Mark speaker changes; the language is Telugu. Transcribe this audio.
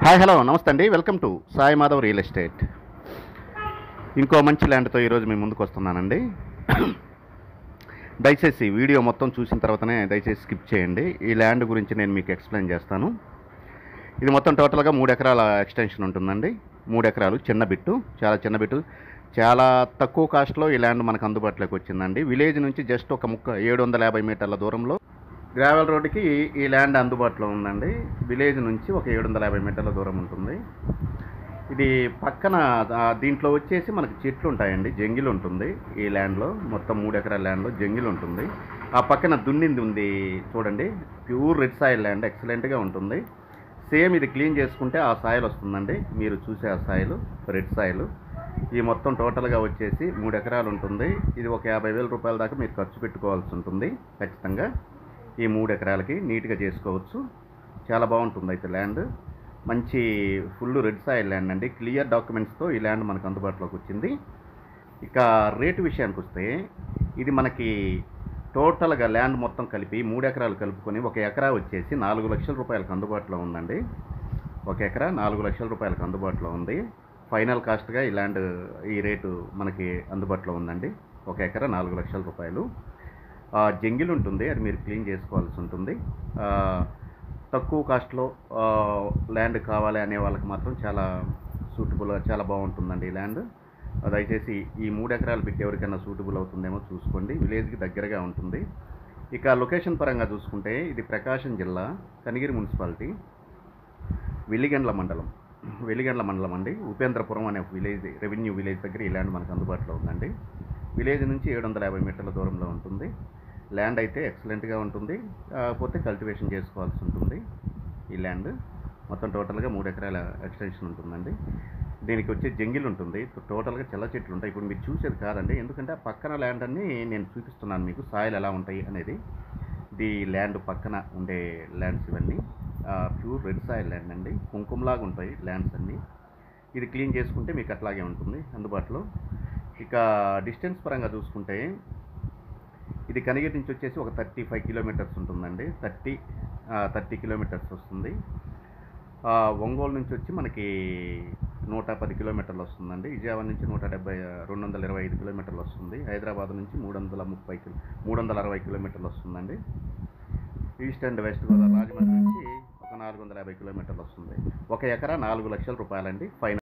Speaker 1: హాయ్ హలో నమస్తే అండి. Welcome to Sai Madhav real estate. ఇంకో మంచి ల్యాండ్తో ఈరోజు మీ ముందుకు వస్తున్నానండి. దయచేసి వీడియో మొత్తం చూసిన తర్వాతనే దయచేసి స్కిప్ చేయండి. ఈ ల్యాండ్ గురించి నేను మీకు ఎక్స్ప్లెయిన్ చేస్తాను. ఇది మొత్తం టోటల్గా 3 ఎకరాల ఎక్స్టెన్షన్ ఉంటుందండి. 3 ఎకరాలు చిన్న బిట్టు, చాలా చిన్న బిట్టు, చాలా తక్కువ కాస్ట్లో ఈ ల్యాండ్ మనకు అందుబాటులోకి వచ్చిందండి. విలేజ్ నుంచి జస్ట్ ఒక 750 మీటర్ల దూరంలో గ్రావెల్ రోడ్డుకి ఈ ల్యాండ్ అందుబాటులో ఉందండి. విలేజ్ నుంచి ఒక 750 మీటర్ల దూరం ఉంటుంది. ఇది పక్కన దీంట్లో వచ్చేసి మనకి చెట్లు ఉంటాయండి, జంగిల్ ఉంటుంది. ఈ ల్యాండ్లో మొత్తం 3 ఎకరాల ల్యాండ్లో జంగిల్ ఉంటుంది. ఆ పక్కన దున్నింది ఉంది చూడండి, ప్యూర్ రెడ్ సాయిల్ ల్యాండ్, ఎక్సలెంట్గా ఉంటుంది. సేమ్ ఇది క్లీన్ చేసుకుంటే ఆ సాయిల్ వస్తుందండి. మీరు చూసే ఆ సాయిల్ రెడ్ సాయిల్. ఈ మొత్తం టోటల్గా వచ్చేసి 3 ఎకరాలు ఉంటుంది. ఇది ఒక 50,000 రూపాయల దాకా మీరు ఖర్చు పెట్టుకోవాల్సి ఉంటుంది ఖచ్చితంగా. ఈ 3 ఎకరాలకి నీట్గా చేసుకోవచ్చు. చాలా బాగుంటుంది అయితే ల్యాండ్. మంచి ఫుల్ రెడ్ సాయిల్ ల్యాండ్ అండి. క్లియర్ డాక్యుమెంట్స్తో ఈ ల్యాండ్ మనకు అందుబాటులోకి వచ్చింది. ఇక రేటు విషయానికి వస్తే ఇది మనకి టోటల్గా ల్యాండ్ మొత్తం కలిపి 3 ఎకరాలు కలుపుకొని ఒక ఎకరా వచ్చేసి 4 లక్షల రూపాయలకు అందుబాటులో ఉందండి. ఒక ఎకరా 4 లక్షల రూపాయలకు అందుబాటులో ఉంది. ఫైనల్ కాస్ట్గా ఈ ల్యాండ్ ఈ రేటు మనకి అందుబాటులో ఉందండి. ఒక ఎకరా 4 లక్షల రూపాయలు. జంగిల్ ఉంటుంది, అది మీరు క్లీన్ చేసుకోవాల్సి ఉంటుంది. తక్కువ కాస్ట్లో ల్యాండ్ కావాలి అనే వాళ్ళకి మాత్రం చాలా సూటబుల్గా చాలా బాగుంటుందండి ఈ ల్యాండ్. దయచేసి ఈ 3 ఎకరాలు పెట్టి ఎవరికైనా సూటబుల్ అవుతుందేమో చూసుకోండి. విలేజ్కి దగ్గరగా ఉంటుంది. ఇక లొకేషన్ పరంగా చూసుకుంటే ఇది ప్రకాశం జిల్లా, కనిగిరి మున్సిపాలిటీ, వెలిగండ్ల మండలం అండి. ఉపేంద్రపురం అనే విలేజ్, రెవెన్యూ విలేజ్ దగ్గర ఈ ల్యాండ్ మనకు అందుబాటులో ఉందండి. విలేజ్ నుంచి 750 మీటర్ల దూరంలో ఉంటుంది. ల్యాండ్ అయితే ఎక్సలెంట్గా ఉంటుంది, కాకపోతే కల్టివేషన్ చేసుకోవాల్సి ఉంటుంది. ఈ ల్యాండ్ మొత్తం టోటల్గా 3 ఎకరాల ఎక్స్టెన్షన్ ఉంటుందండి. దీనికి వచ్చే జంగిల్ ఉంటుంది, టోటల్గా చెల్ల చెట్లు ఉంటాయి. ఇప్పుడు మీరు చూసేది కాదండి, ఎందుకంటే ఆ పక్కన ల్యాండ్ అన్ని నేను చూపిస్తున్నాను మీకు, సాయిల్ ఎలా ఉంటాయి అనేది. ఇది ల్యాండ్ పక్కన ఉండే ల్యాండ్స్ ఇవన్నీ ప్యూర్ రెడ్ సాయిల్ ల్యాండ్ అండి. కుంకుమలాగా ఉంటాయి ల్యాండ్స్ అన్నీ. ఇది క్లీన్ చేసుకుంటే మీకు అట్లాగే ఉంటుంది అందుబాటులో. ఇక డిస్టెన్స్ పరంగా చూసుకుంటే ఇది కనిగిరి నుంచి వచ్చేసి ఒక 35 కిలోమీటర్స్ ఉంటుందండి. 30 కిలోమీటర్స్ వస్తుంది. ఒంగోలు నుంచి వచ్చి మనకి 110 కిలోమీటర్లు వస్తుందండి. విజయవాడ నుంచి 225 కిలోమీటర్లు వస్తుంది. హైదరాబాద్ నుంచి 360 కిలోమీటర్లు వస్తుందండి. East and west Godavari Rajahmundry నుంచి ఒక 450 కిలోమీటర్లు వస్తుంది. ఒక ఎకరా 4 లక్షల రూపాయలండి ఫైనల్.